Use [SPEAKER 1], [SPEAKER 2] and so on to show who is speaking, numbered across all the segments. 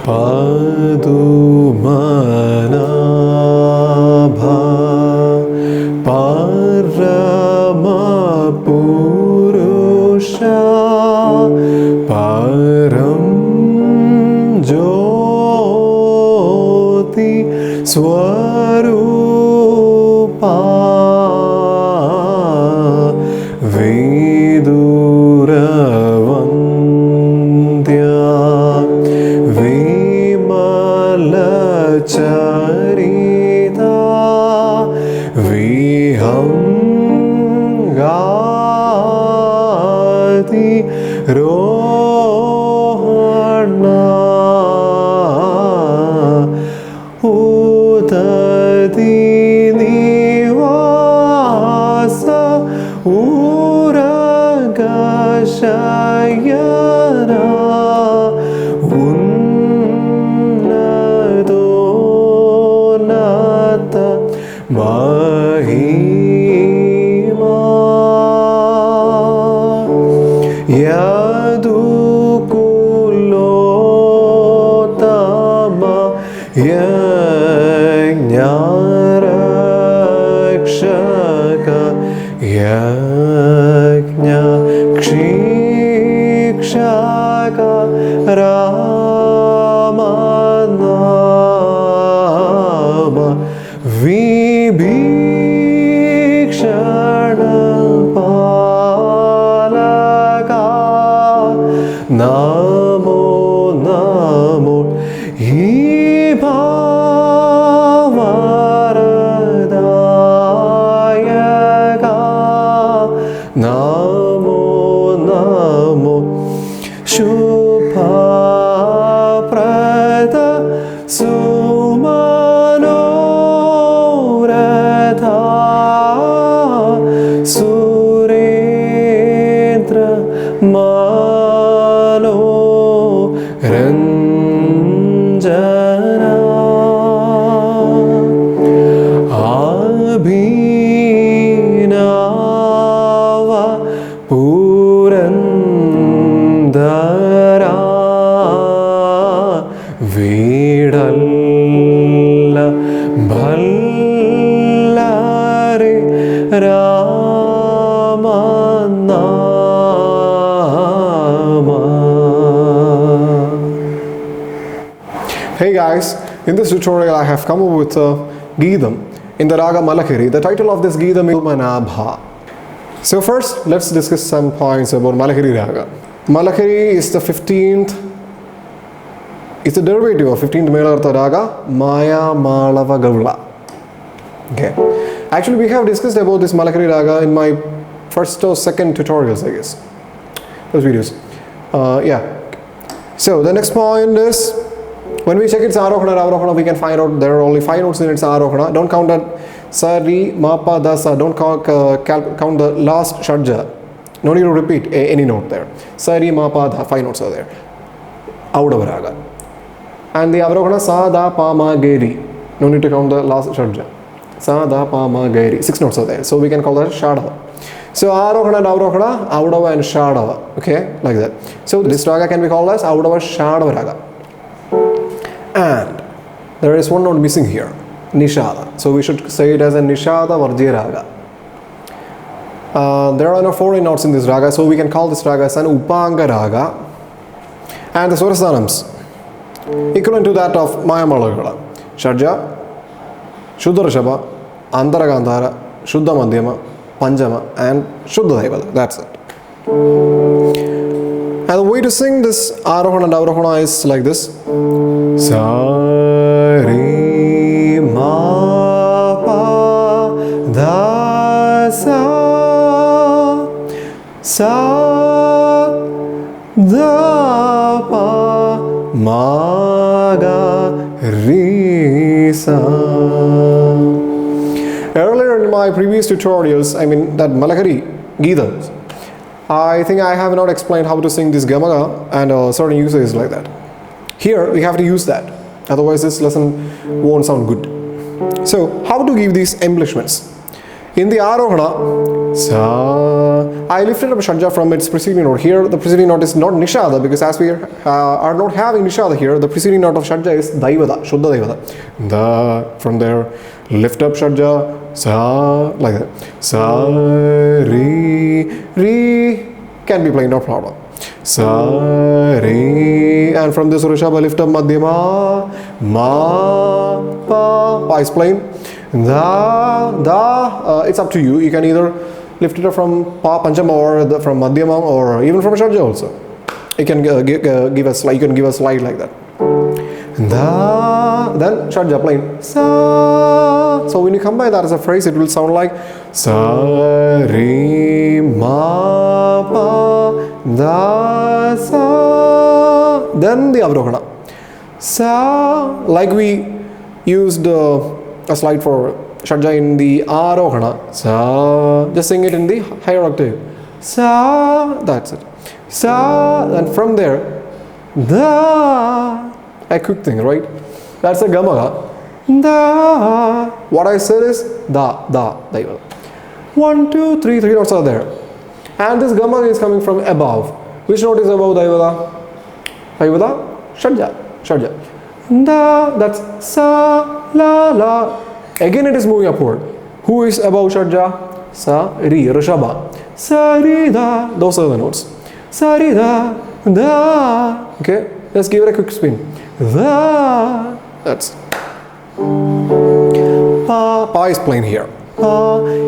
[SPEAKER 1] Padhumanabha Paramapurusha Param Jyoti Swarupa Viduravandya Vimalacharita Vihangati Rohana Utati Nivasa Uragashayana Unnadonata Mahima Yadukulotama Yajnarakshaka Yajna Kshikshaka Ramanama Vibhikshana Palaka Namo Namo Varadayaka Namo Namo Shubhaprada Sumanoratha Surendra Malo Ranjana Abhinava Purandara Vidalla Ballare Ramanama. Hey guys, in this tutorial I have come up with Geetham in the raga Malahari. The title of this Geetham is Padhumanabha. So first, let's discuss some points about Malahari raga. Malahari is the 15th, it's a derivative of 15th Melartha raga, Maya Malava Gavla. Okay. Actually, we have discussed about this Malahari raga in my first or second tutorials, I guess. Those videos. Yeah. So the next point is, when we check its Arohana, Avrohana, we can find out there are only 5 notes in its Arohana. Don't count that Sa, Re, Ma, Pa, Da, Sa. Don't count the last Shadja. No need to repeat any note there. Sa, Re, Ma, Pa, Da. 5 notes are there. Out of raga. And the Avrohana, Sa, Da, Pa, Ma, Ge, Re. No need to count the last Shadja. Sa, Da, Pa, Ma, Ge, Re. 6 notes are there. So we can call that Shadava. So Arohana and Avrohana, Audava and Shadava. Okay, like that. So this raga can be called as Audava Shadava raga. And there is one note missing here, Nishada. So we should say it as a Nishada Varjya raga. There are no 4 notes in this raga, so we can call this raga as an Upanga raga. And the Swarasthanams, equivalent to that of Maya Malagala. Shadja, Shuddha Rishabha, Antara Gandhara, Shuddha Madhyama, Panjama, and Shuddha Daivala. That's it. And the way to sing this Arohana and Avrohana is like this. Sa, Re, Ma, Pa, Da, Sa, Sa, Da, Pa, Ma, Ga, Re, Sa. Earlier in my previous tutorials, I mean that Malahari, Geetham, I think I have not explained how to sing this Gamaga and certain usages like that. Here we have to use that, otherwise this lesson won't sound good. So how to give these embellishments? In the Arohana, Sa, I lifted up Shadja from its preceding note. Here the preceding note is not Nishada, because as we are not having Nishada here, the preceding note of Shadja is Daivada, Shuddha Daivada. From there, lift up Shadja, Sa, like that. Sa, Re, can be played, no problem. Sa, Re, and from this Rishabha, lift up Madhyama, Ma, Pa is playing. Da, it's up to you. You can either lift it up from Pa Panchama or from Madhyama or even from Shadja also. You can give a slide. You can give a slide like that. Da, then Shadja playing. Sa. So when you combine that as a phrase, it will sound like Sa, Re, Ma, Pa, Da, Sa. Then the Avrohana. Sa, like we used a slide for Shadja in the Arohana. Sa, just sing it in the higher octave. Sa, that's it. Sa, and from there, Da, a quick thing, right? That's a Gamaga. Da, what I said is Da, Daiva. 1, 2, 3 notes are there. And this Gamaga is coming from above. Which note is above Daivada? Daivada? Shadja. Da, that's Sa, La, La. Again it is moving upward. Who is above Shadja? Sa, Ri, Rishabha. Sa, Ri, Da. Those are the notes. Sa, Ri, Da, Da. Okay, let's give it a quick spin. Da. That's Pa is playing here.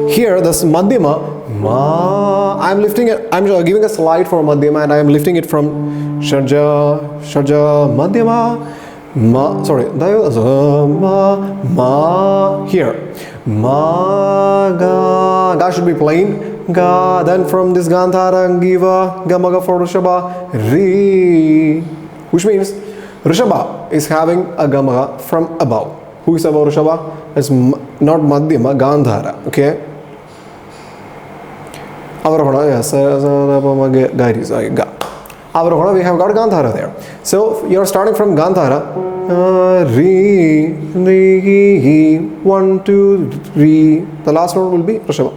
[SPEAKER 1] Here this Madhyama, Ma. I'm lifting it. I'm giving a slide for Madhyama and I am lifting it from Shadja, Madhyama. Ma, sorry, Ma, here. Ma, Ga should be playing. Ga, then from this Gandhara, Giva, Gamaga for Rishabha, Re, which means Rishabha is having a Gamaga from above. Who is above Rishabha? It's not Madhyama, Gandhara, okay? Avarohana, yes, Ga. Avarohana, we have got Gandhara there. So you're starting from Gandhara. Re, 1, 2, Re. The last note will be Rishabha.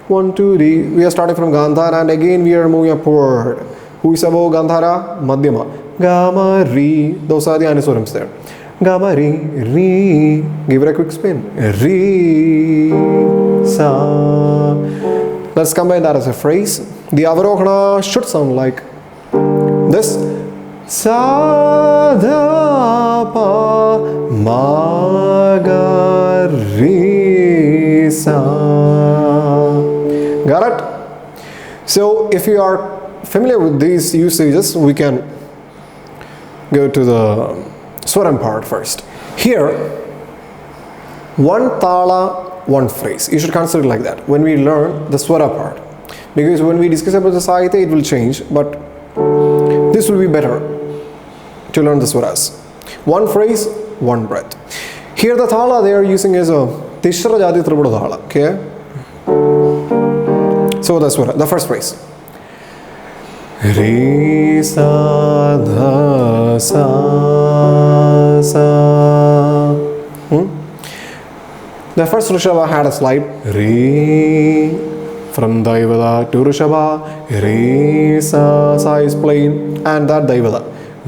[SPEAKER 1] 1, 2, Re. We are starting from Gandhara and again we are moving upward. Who is above Gandhara? Madhyama. Gama, Re. Those are the aniswarams there. Gama, Re, Re. Give it a quick spin. Re, Sa. Let's combine that as a phrase. The Avarohana should sound like this. Sa, Da, Pa, Ma, Ga, Re, Sa. Got it? So if you are familiar with these usages, we can go to the Swaram part first. Here, one tala, one phrase. You should consider it like that when we learn the Swara part. Because when we discuss about the Sahitya, it will change, but this will be better to learn the Swaras. One phrase, one breath. Here the thala they are using is a Tishra Jadi Tribhuda thala. Okay? So the Swara, the first phrase. Re, Sa, Dha, Sa, Sa. The first Rishabha had a slide. Re, from Daivada to Rishabha. Re, Sa, Sa is plain. And that Daivada.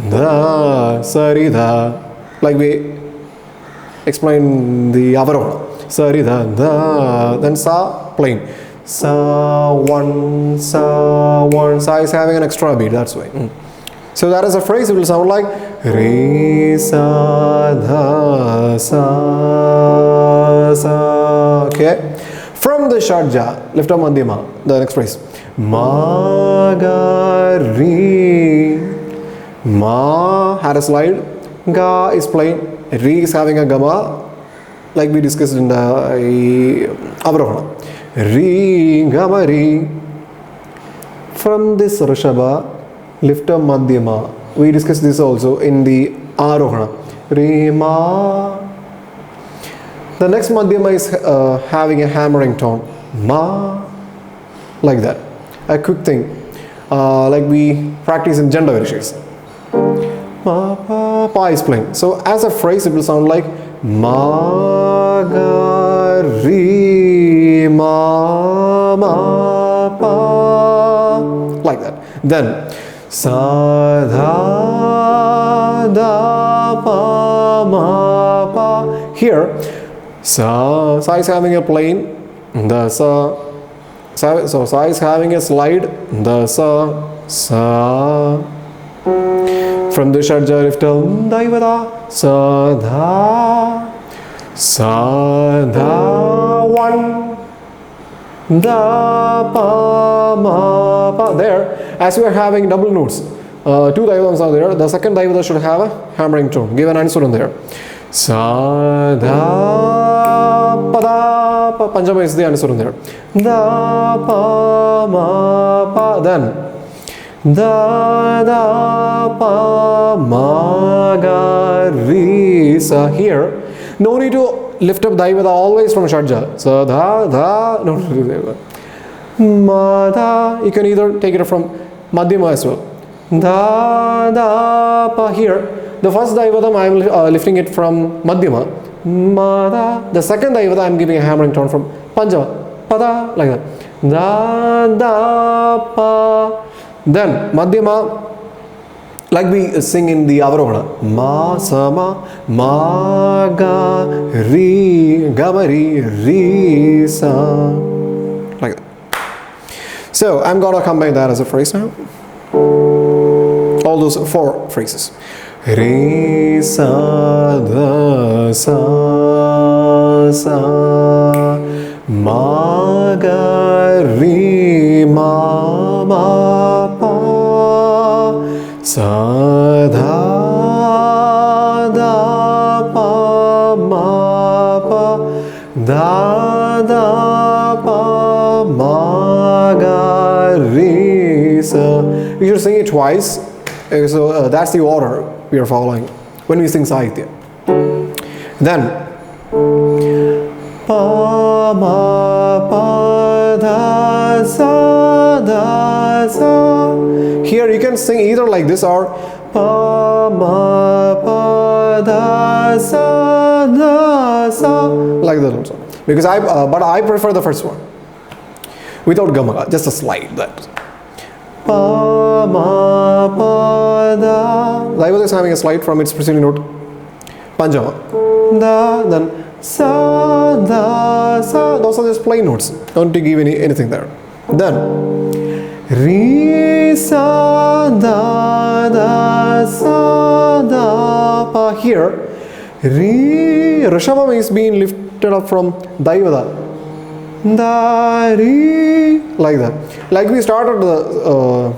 [SPEAKER 1] Da, Sa, Ri, Da. Like we explained the Avarohana. Sa, Ri, Da, Da. Then Sa, plain. Sa, 1, Sa, 1. Sa is having an extra beat, that's why. So that is a phrase, it will sound like Re, Sa, Dha, Sa, Sa. Okay? From the Shadja, lift up Madhyama, the next phrase. Ma, Ga, Re. Ma had a slide. Ga is plain. Re is having a Gama, like we discussed in the Avarohana. Re, Gama, Re. From this Rishabha, lift up Madhyama. We discussed this also in the Arohana. Re, Ma. The next Madhyama is having a hammering tone. Ma. Like that. A quick thing. Like we practice in gender rishis. Ma, Pa, Pa is playing. So as a phrase, it will sound like Ma, Ga, Re, Ma, Ma, pa, like that. Then sa dha da pa ma pa. Here sa is having a plane, the so sa is having a slide, the sa. From the Shadja lift Daivada sa dha 1 da pa ma pa. There, as we are having double notes, two Daivadams are there. The second Daivada should have a hammering tone. Give an answer on there. Sa dha pa da pa. Panjama is the answer on there. Da pa ma pa. Then da da pa ma ga re sa. Here, no need to lift up Daivada always from Shadja. So dha dha, no, ma da. You can either take it from Madhyama as well. Da da pa. Here, the first Daivadam I am lifting it from Madhyama. Ma da. The second Daivada I am giving a hammering tone from Panjama. Pa da, like that. Da da pa. Then Madhyama, like we sing in the Avarohana, ma sa ma ga re ga ma re sa, like that. So I'm gonna combine that as a phrase now. All those 4 phrases. Re sa da sa ma ga re ma sa dha da pa ma pa da da pa ma ga re sa. We should sing it twice. So that's the order we are following when we sing Sahitya. Then pa ma pa da sa. Here you can sing either like this or pa ma pa da sa like that also. Because but I prefer the first one without gamaga, just a slide that. Pa ma pa da. Daivada is having a slide from its preceding note Panjama. Da, then sa da sa. Those are just plain notes. Don't give anything there. Then re sa da da sa da pa. Here, Rishabham is being lifted up from Daivada. Da re, like that. Like we started the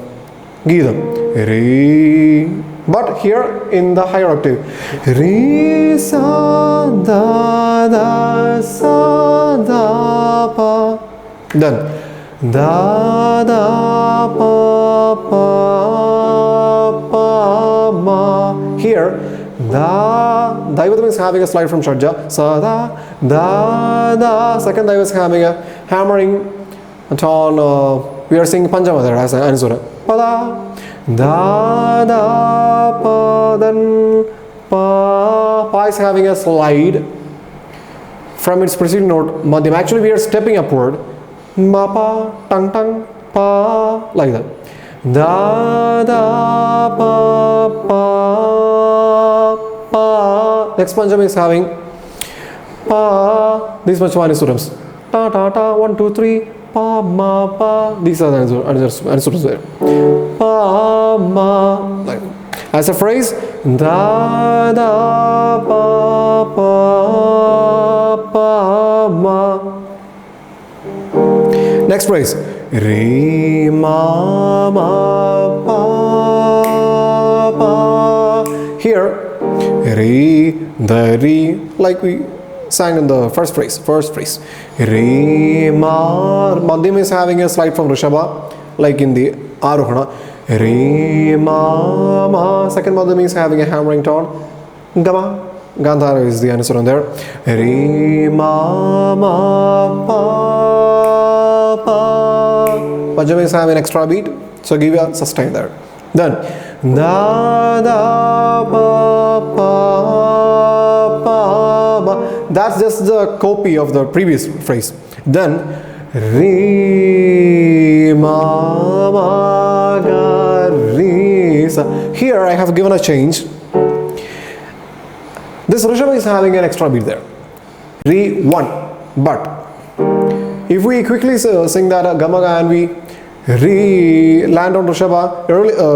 [SPEAKER 1] Geetham. Re. But here in the higher octave. Re sa da da sa da pa. Then da da pa pa pa ma. Here Daivadam is having a slide from Shadja. Sa da da. Second Daiva is having a hammering tone. We are singing Panjama there as an answer. Pa da da pa. Then pa is having a slide from its preceding note Madhyam. Actually we are stepping upward. Ma pa tang tang pa, like that. Da da pa pa pa. Next Panjama is having pa. These much one is surams. Ta ta ta 1 2 3 pa ma pa. These are the answers there. Pa ma, like as a phrase. Da da pa pa pa ma. Next phrase. Re ma ma pa pa. Here, re, the re, like we sang in the first phrase. Re ma. Madhyam is having a slide from Rishabha, like in the Arohana. Re ma ma. Second Madhyam is having a hammering tone. Gama. Gandhara is the answer on there. Re ma ma pa pa. Panjama is having an extra beat, so give a sustain there. Then da da pa pa pa. That's just the copy of the previous phrase. Then Re, ma, ma, ga, re, sa. Here I have given a change. This Rishabha is having an extra beat there. Re 1. But if we quickly sing that Gamaga and we land on Rishabha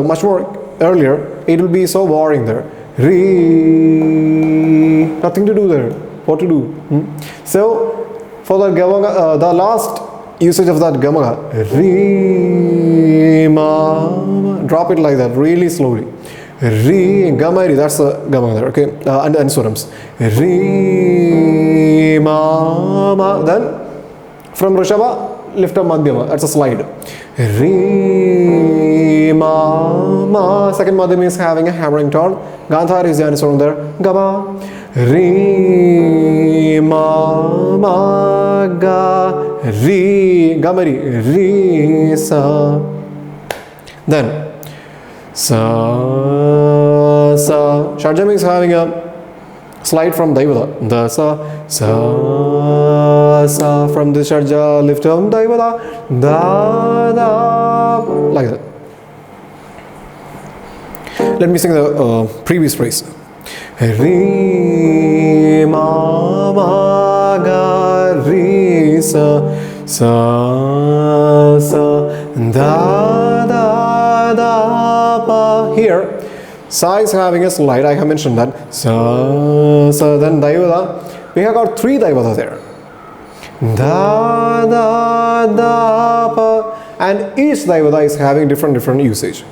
[SPEAKER 1] much more earlier, it will be so boring there. Re, nothing to do there. What to do? So for the Gamaga, the last usage of that Gamaga, Re, ma, drop it like that, really slowly. Re, Gamari, that's the Gamaga there, okay? And Swarams. Re, ma, ma. Then from Rishabha, lift up Madhyama, that's a slide. Re, ma, ma. Second Madhyama is having a hammering tone. Gandhar is the answer from there. Gama. Re, ma, ma, ga, re, Gamari, re, sa. Then sa, sa. Shadjam is having a slide from Daivada. Da, sa, sa, sa. From this Shadja, lift up Daivada. Da, da. Like that. Let me sing the previous phrase. Re, ma, ma, ga, re, sa, sa, sa, da, da, da, pa. Here, sa is having a slide, I have mentioned that. Sa, sa, then Daivada. We have got 3 Daivada there. Da, da, da, pa. And each Daivada is having different usage.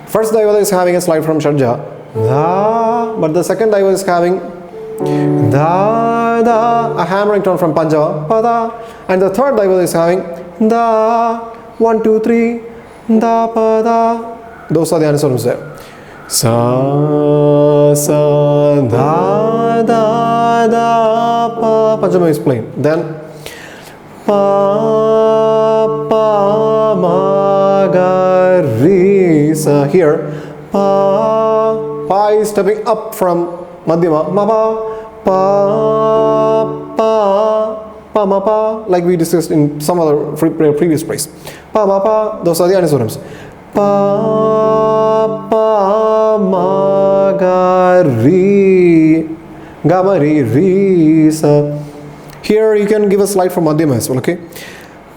[SPEAKER 1] First Daivada is having a slide from Shadja. Da, but the second Daivada is having da, da, a hammering tone from Panjava, pada, and the third Daivada is having da, 1, 2, 3, da, pada. Those are the answers there. Sa, sa, da, da, da, pa. Panjama is plain. Then pa, pa, ma, ga, re, sa. Here pa, pa is stepping up from Madhyama, ma, pa, pa, pa, ma, pa, like we discussed in some other previous phrase. Pa, ma, pa, those are the aniswarams. Pa, pa, ma, ga, re, ga, ma, re, re, sa. Here you can give a slide from Madhyama as well, okay?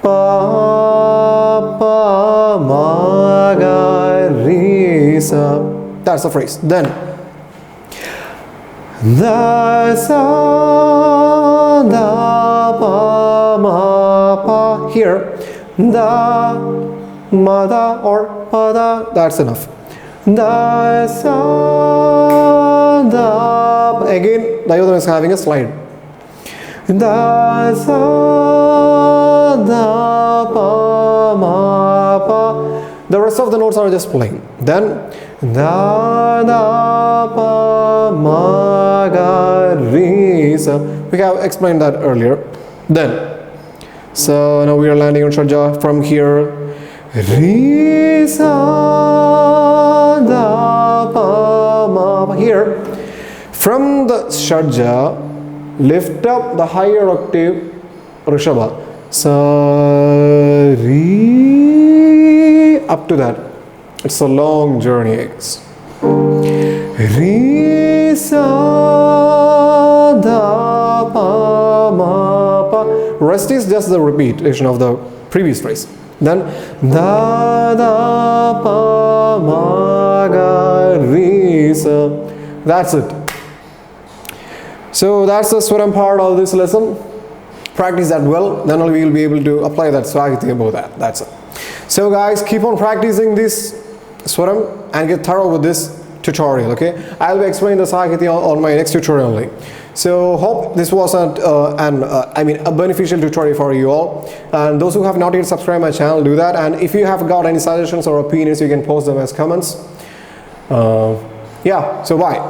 [SPEAKER 1] Pa, pa, ma, ga, re, sa. That's the phrase. Then da, sa, da, pa, ma, pa. Here da, ma, da, or pa, da. That's enough. Da, sa, da. Again, Dayodhana is having a slide. Da, sa, da, pa, ma, pa. The rest of the notes are just plain. Then da, da, pa, ma, ga, re, sa. We have explained that earlier. Then so now we are landing on Shadja from here. Re, sa, da, pa, ma, pa. Here from the Shadja, lift up the higher octave Rishabha. Sa, re, up to that. It's a long journey, I guess. Re, sa, da, pa, ma, pa. Rest is just the repetition of the previous phrase. Then da, da, pa, ma, ga, re, sa. That's it. So that's the Swaram part of this lesson. Practice that well, then we will be able to apply that Swathi above that. That's it. So guys, keep on practicing this Swaram and get thorough with this tutorial, okay? I'll be explaining the Sakiti on my next tutorial only. So hope this was a beneficial tutorial for you all. And those who have not yet subscribed my channel, do that. And if you have got any suggestions or opinions, you can post them as comments. Yeah, so bye.